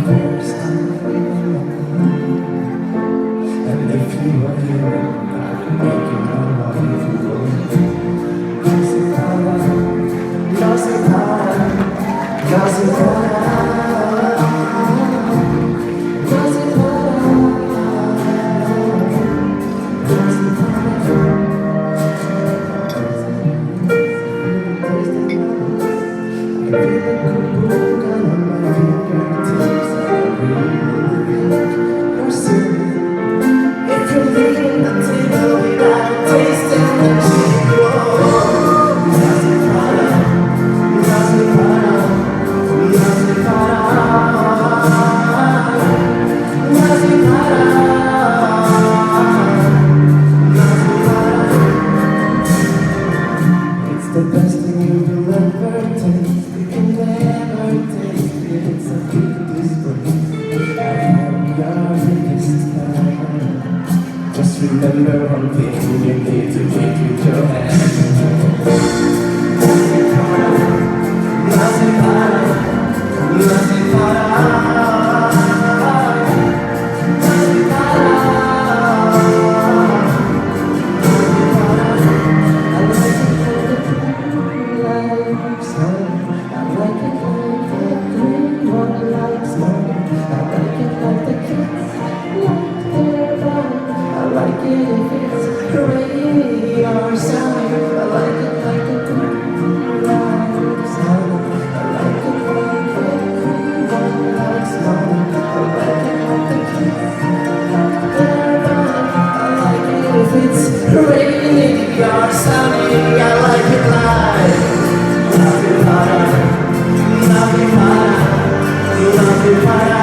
first time. And if you are here, I can make you my wife. The best thing you will ever taste, you can never taste it. It's a big disgrace. I am your biggest fan. Just remember one thing, you need to drink with your hands. Nothing para, nothing para. It's raining, you're sunny, I like it live. Nothing para, nothing para, nothing para.